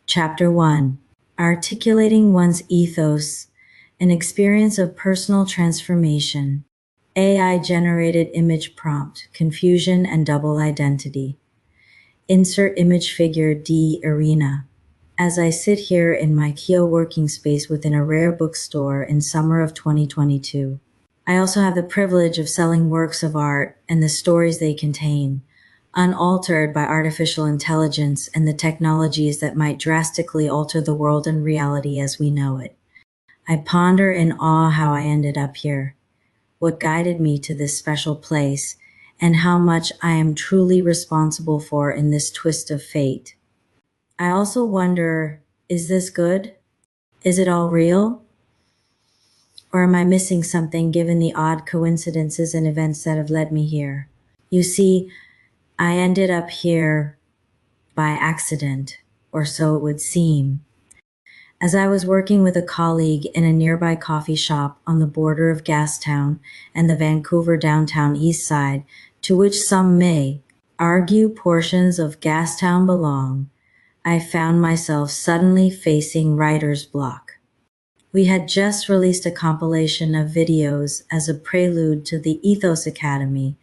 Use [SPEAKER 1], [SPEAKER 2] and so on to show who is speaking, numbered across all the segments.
[SPEAKER 1] Chapter 1. Articulating One's Ethos, an Experience of Personal Transformation. AI-generated image prompt, confusion and double identity. Insert image figure D. Irina. As I sit here in my Kyo working space within a rare bookstore in summer of 2022, I also have the privilege of selling works of art and the stories they contain, unaltered by artificial intelligence and the technologies that might drastically alter the world and reality as we know it. I ponder in awe how I ended up here, what guided me to this special place, and how much I am truly responsible for in this twist of fate. I also wonder, is this good? Is it all real? Or am I missing something given the odd coincidences and events that have led me here? You see, I ended up here by accident, or so it would seem. As I was working with a colleague in a nearby coffee shop on the border of Gastown and the Vancouver downtown east side, to which some may argue portions of Gastown belong, I found myself suddenly facing writer's block. We had just released a compilation of videos as a prelude to the Ethos Academy,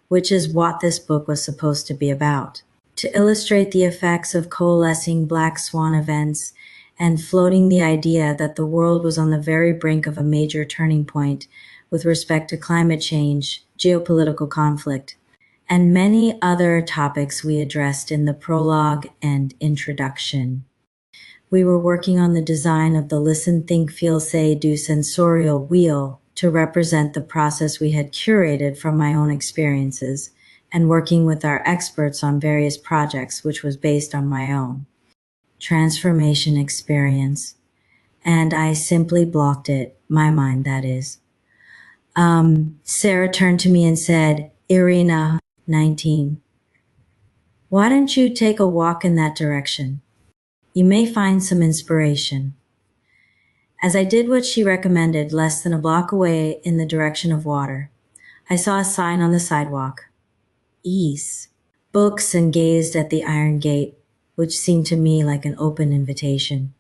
[SPEAKER 1] which is what this book was supposed to be about, to illustrate the effects of coalescing black swan events and floating the idea that the world was on the very brink of a major turning point with respect to climate change, geopolitical conflict, and many other topics we addressed in the prologue and introduction. We were working on the design of the Listen, Think, Feel, Say, Do sensorial wheel to represent the process we had curated from my own experiences, and working with our experts on various projects, which was based on my own transformation experience. And I simply blocked it, my mind, that is. Sarah turned to me and said, Irina, 19, why don't you take a walk in that direction? You may find some inspiration. As I did what she recommended, less than a block away in the direction of water, I saw a sign on the sidewalk. Ease. Books, and gazed at the iron gate, which seemed to me like an open invitation.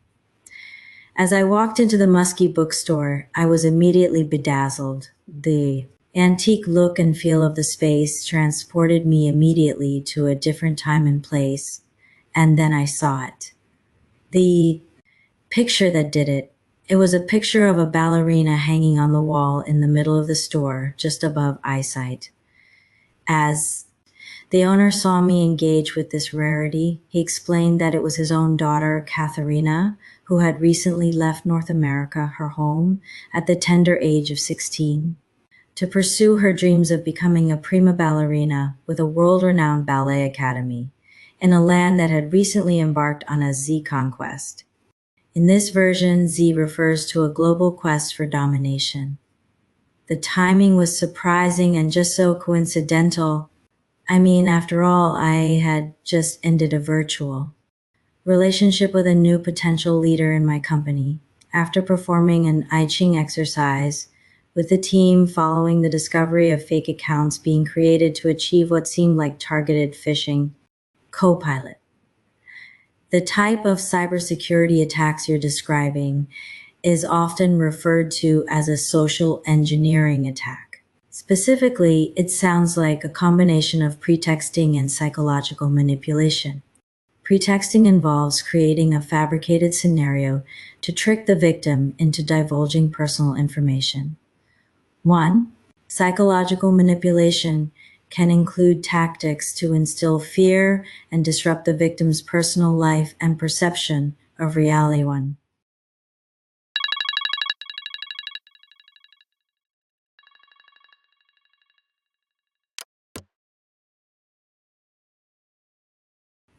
[SPEAKER 1] As I walked into the musky bookstore, I was immediately bedazzled. The antique look and feel of the space transported me immediately to a different time and place, and then I saw it. The picture that did it. It was a picture of a ballerina hanging on the wall in the middle of the store, just above eyesight. As the owner saw me engage with this rarity, he explained that it was his own daughter, Katharina, who had recently left North America, her home, at the tender age of 16, to pursue her dreams of becoming a prima ballerina with a world-renowned ballet academy in a land that had recently embarked on a Z conquest. In this version, Z refers to a global quest for domination. The timing was surprising and just so coincidental. I mean, after all, I had just ended a virtual relationship with a new potential leader in my company after performing an I Ching exercise with the team following the discovery of fake accounts being created to achieve what seemed like targeted phishing. Copilot. The type of cybersecurity attacks you're describing is often referred to as a social engineering attack. Specifically, it sounds like a combination of pretexting and psychological manipulation. Pretexting involves creating a fabricated scenario to trick the victim into divulging personal information. 1. Psychological manipulation can include tactics to instill fear and disrupt the victim's personal life and perception of reality. 1.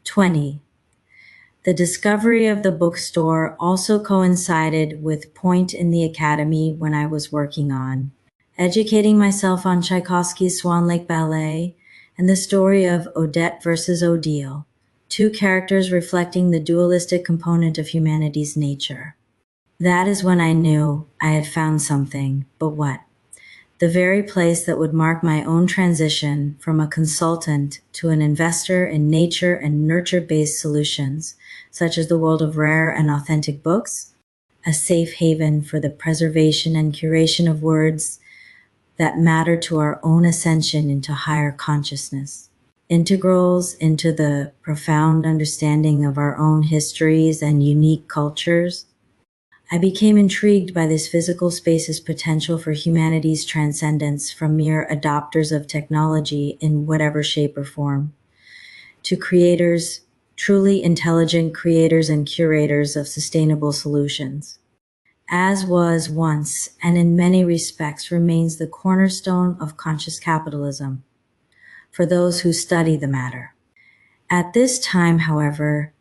[SPEAKER 1] '20. The discovery of the bookstore also coincided with point in the academy when I was working on educating myself on Tchaikovsky's Swan Lake Ballet and the story of Odette versus Odile, two characters reflecting the dualistic component of humanity's nature. That is when I knew I had found something, but what? The very place that would mark my own transition from a consultant to an investor in nature and nurture-based solutions, such as the world of rare and authentic books, a safe haven for the preservation and curation of words that matter to our own ascension into higher consciousness. Integrals into the profound understanding of our own histories and unique cultures. I became intrigued by this physical space's potential for humanity's transcendence from mere adopters of technology in whatever shape or form, to creators, truly intelligent creators and curators of sustainable solutions. As was once, and in many respects remains the cornerstone of conscious capitalism, for those who study the matter. At this time, however,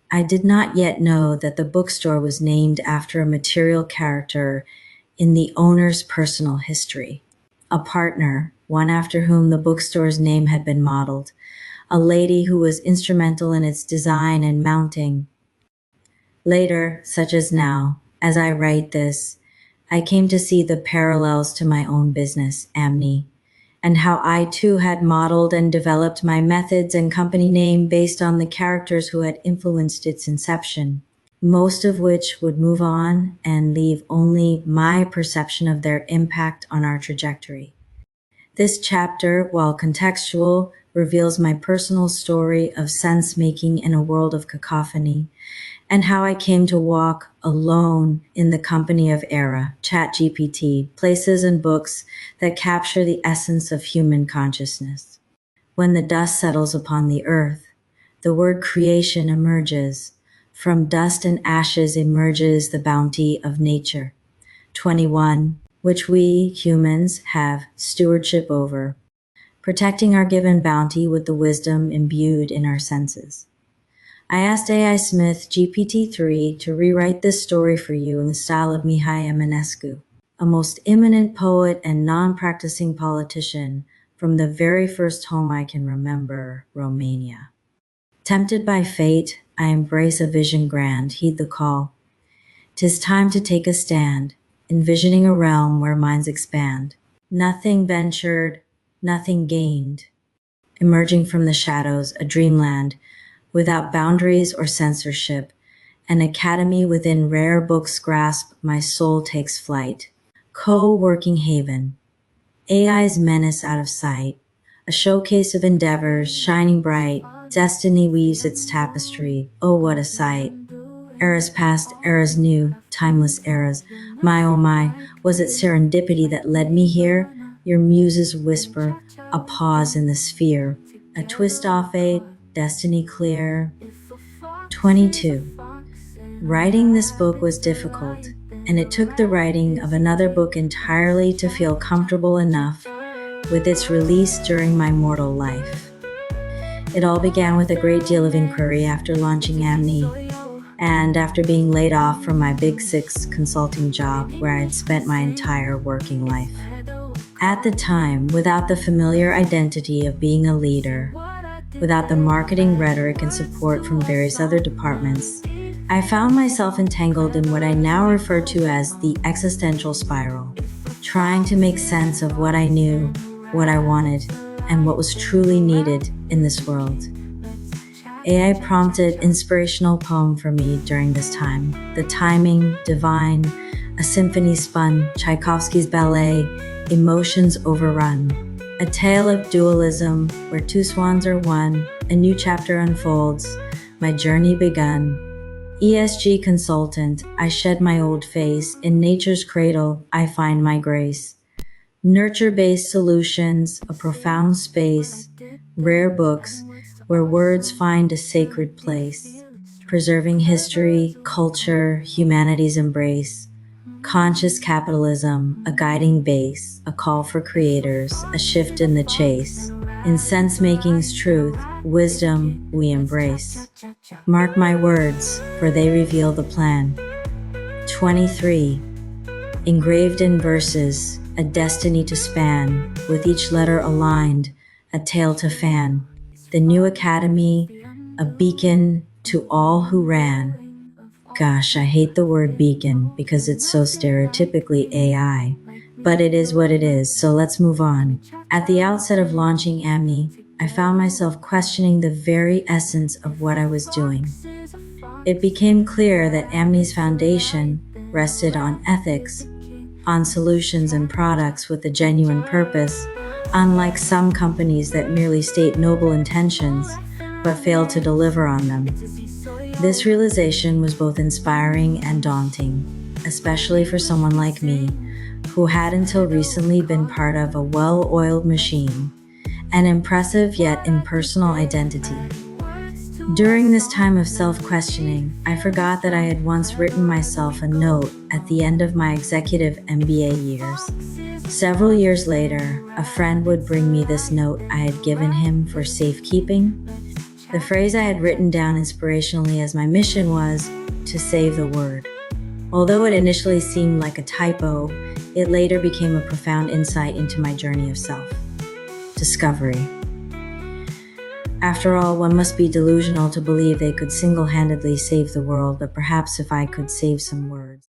[SPEAKER 1] I did not yet know that the bookstore was named after a material character in the owner's personal history. A partner, one after whom the bookstore's name had been modeled, a lady who was instrumental in its design and mounting. Later, such as now, as I write this, I came to see the parallels to my own business, Amni, and how I too had modeled and developed my methods and company name based on the characters who had influenced its inception, most of which would move on and leave only my perception of their impact on our trajectory. This chapter, while contextual, reveals my personal story of sense-making in a world of cacophony, and how I came to walk alone in the company of Era, ChatGPT, places and books that capture the essence of human consciousness. When the dust settles upon the earth, the word creation emerges. From dust and ashes emerges the bounty of nature. 21, which we humans have stewardship over, protecting our given bounty with the wisdom imbued in our senses. I asked AI Smith GPT-3 to rewrite this story for you in the style of Mihai Eminescu, a most eminent poet and non-practicing politician from the very first home I can remember, Romania. Tempted by fate, I embrace a vision grand, heed the call. 'Tis time to take a stand, envisioning a realm where minds expand. Nothing ventured, nothing gained. Emerging from the shadows, a dreamland, without boundaries or censorship, an academy within rare books' grasp, my soul takes flight. Co-working haven, AI's menace out of sight, a showcase of endeavors, shining bright, destiny weaves its tapestry, oh what a sight. Eras past, eras new, timeless eras, my oh my, was it serendipity that led me here? Your muses whisper, a pause in the sphere, a twist off a destiny clear. 22. Writing this book was difficult, and it took the writing of another book entirely to feel comfortable enough with its release during my mortal life. It all began with a great deal of inquiry after launching Amni, and after being laid off from my Big Six consulting job where I had spent my entire working life. At the time, without the familiar identity of being a leader, without the marketing rhetoric and support from various other departments, I found myself entangled in what I now refer to as the existential spiral, trying to make sense of what I knew, what I wanted, and what was truly needed in this world. AI prompted inspirational poem for me during this time. The timing, divine, a symphony spun, Tchaikovsky's ballet, emotions overrun. A tale of dualism where two swans are one, a new chapter unfolds, my journey begun. ESG consultant, I shed my old face, in nature's cradle I find my grace. Nurture-based solutions, a profound space, rare books where words find a sacred place, preserving history, culture, humanity's embrace. Conscious capitalism, a guiding base, a call for creators, a shift in the chase. In sense-making's truth, wisdom we embrace. Mark my words, for they reveal the plan. 23. Engraved in verses, a destiny to span, with each letter aligned, a tale to fan. The new academy, a beacon to all who ran. Gosh, I hate the word beacon because it's so stereotypically AI, but it is what it is, so let's move on. At the outset of launching Amni, I found myself questioning the very essence of what I was doing. It became clear that Amni's foundation rested on ethics, on solutions and products with a genuine purpose, unlike some companies that merely state noble intentions but fail to deliver on them. This realization was both inspiring and daunting, especially for someone like me, who had until recently been part of a well-oiled machine, an impressive yet impersonal identity. During this time of self-questioning, I forgot that I had once written myself a note at the end of my executive MBA years. Several years later, a friend would bring me this note I had given him for safekeeping. The phrase I had written down inspirationally as my mission was to save the word. Although it initially seemed like a typo, it later became a profound insight into my journey of self-discovery. After all, one must be delusional to believe they could single-handedly save the world, but perhaps if I could save some words.